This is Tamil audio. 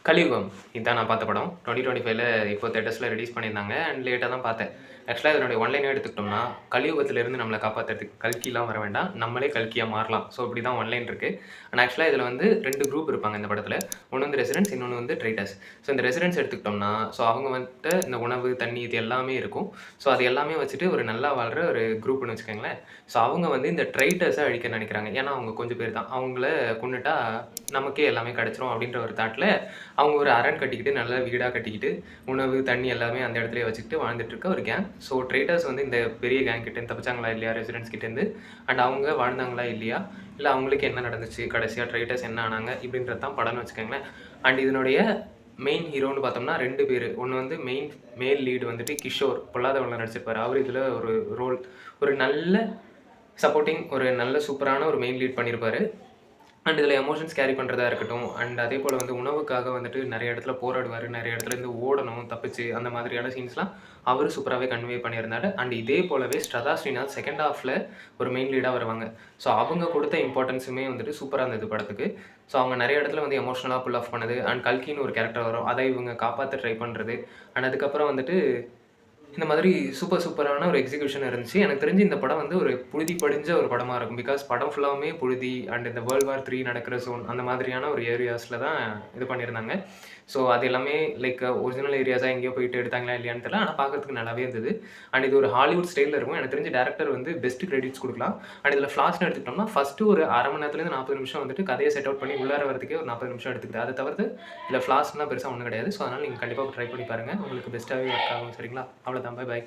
கலியுகம் இதான் நான் பார்த்த படம். 2025ல இப்போ தியேட்டர்ஸ்ல ரிலீஸ் பண்ணியிருந்தாங்க. அண்ட் லேட்டா தான் பார்த்தேன். ஆக்சுவலா இதனுடைய ஒன்லைனே எடுத்துக்கிட்டோம்னா, கலியுகத்திலிருந்து நம்மள காப்பாத்துறதுக்கு கல்கிலாம் வர வேண்டாம். நம்மளே கல்கியா மாறலாம். ஸோ இப்படி தான் ஒன்லைன் இருக்கு. அண்ட் ஆக்சுவலா இதில வந்து 2 குரூப் இருப்பாங்க இந்த படத்தில. ஒண்ணு வந்து ரெசிடென்ட்ஸ், இன்னொன்னு வந்து ட்ரைட்டர்ஸ். ஸோ இந்த ரெசிடென்ட்ஸ் எடுத்துக்கிட்டோம்னா, ஸோ அவங்க வந்துட்டு இந்த உணவு, தண்ணி இது எல்லாமே இருக்கும். ஸோ அது எல்லாமே வச்சுட்டு ஒரு நல்லா வாழ்ற ஒரு குரூப்னு வச்சுக்கோங்களேன். ஸோ அவங்க வந்து இந்த ட்ரைட்டர்ஸ அழிக்க நினைக்கிறாங்க. ஏன்னா அவங்க கொஞ்சம் பேர் தான். அவங்கள கொன்னுட்டா நமக்கே எல்லாமே கிடைச்சிரும் அப்படின்ற ஒரு தாட்ல அவங்க ஒரு அரண் கட்டிக்கிட்டு நல்ல வீடாக கட்டிக்கிட்டு உணவு தண்ணி எல்லாமே அந்த இடத்துலயே வச்சுக்கிட்டு வாழ்ந்துட்டு இருக்க ஒரு கேங். ஸோ ட்ரேடர்ஸ் வந்து இந்த பெரிய கேங் கிட்ட தப்பிச்சாங்களா இல்லையா ரெசிடென்ட்ஸ் கிட்டேருந்து, அண்ட் அவங்க வாழ்ந்தாங்களா இல்லையா, இல்லை அவங்களுக்கு என்ன நடந்துச்சு கடைசியாக ட்ரேடர்ஸ் என்ன ஆனாங்க இப்படின்றது தான் படம்னு வச்சுக்கோங்களேன். அண்ட் இதனுடைய மெயின் ஹீரோன்னு பார்த்தோம்னா 2 பேர். ஒன்று வந்து மேல் லீடு வந்துட்டு கிஷோர் பொல்லாதவன்ல நடிச்சிருப்பாரு. அவர் இதில் ஒரு ரோல் ஒரு நல்ல சப்போர்ட்டிங் ஒரு நல்ல சூப்பரான ஒரு மெயின் லீட் பண்ணியிருப்பாரு. அண்ட் இதில் எமோஷன்ஸ் கேரி பண்ணுறதா இருக்கட்டும், அண்ட் அதே போல் வந்து உணவுக்காக வந்துட்டு நிறைய இடத்துல போராடுவார், நிறைய இடத்துலேருந்து ஓடணும் தப்பிச்சு அந்த மாதிரியான சீன்ஸ்லாம் அவர் சூப்பராகவே கன்வே பண்ணியிருந்தாரு. அண்ட் இதே போலவே ஸ்ரதா ஸ்ரீநாத் செகண்ட் ஹாஃபில் ஒரு மெயின் லீடாக வருவாங்க. ஸோ அவங்க கொடுத்த இம்பார்ட்டன்ஸுமே வந்துட்டு சூப்பராக இருந்தது படத்துக்கு. ஸோ அவங்க நிறைய இடத்துல வந்து எமோஷனலாக புல் ஆஃப் பண்ணது, அண்ட் கல்கின்னு ஒரு கேரக்டர் வரும், அதை இவங்க காப்பாற்ற ட்ரை பண்ணுறது, அண்ட் அதுக்கப்புறம் வந்துட்டு இந்த மாதிரி சூப்பரான ஒரு எக்ஸிகியூஷன் இருந்துச்சு. எனக்கு தெரிஞ்சு இந்த படம் வந்து ஒரு புழுதி படிஞ்ச ஒரு படமா இருக்கும். பிகாஸ் படம் ஃபுல்லாவுமே புழுதி அண்ட் இந்த வேர்ல்ட் வார் 3 நடக்கிற ஜோன் அந்த மாதிரியான ஒரு ஏரியாஸ்ல தான் இது பண்ணியிருந்தாங்க. ஸோ அது எல்லாமே லைக் ஒரிஜினல் ஏரியாஸா எங்கேயோ போயிட்டு எடுத்தாங்களா இல்லையான்னு தெரியல. ஆனா பார்க்கறதுக்கு நல்லாவே இருந்தது. அண்ட் இது ஒரு ஹாலிவுட் ஸ்டைல்ல இருக்கும். எனக்கு தெரிஞ்சு டைரக்டர் வந்து பெஸ்ட் கிரெடிட்ஸ் குடுக்கலாம். அண்ட் இதில ஃப்ளாஸ்ன்னு எடுத்துக்கிட்டோம்னா, ஃபர்ஸ்ட்டு ஒரு 1/2 மணி நேரத்துலேருந்து 40 நிமிஷம் வந்துட்டு கதைய செட் அவுட் பண்ணி உள்ளார வரதுக்கே ஒரு 40 நிமிஷம் எடுத்துக்குது. அத தவிர்த்து இதில ஃப்ளாஸ்லாம் பெருசா ஒண்ணும் கிடையாது. ஸோ அதனால நீங்க கண்டிப்பா ட்ரை பண்ணி பாருங்க. உங்களுக்கு பெஸ்ட்டாவே ஒர்க் ஆகும். சரிங்களா? அவ்வளோதான். பாய்.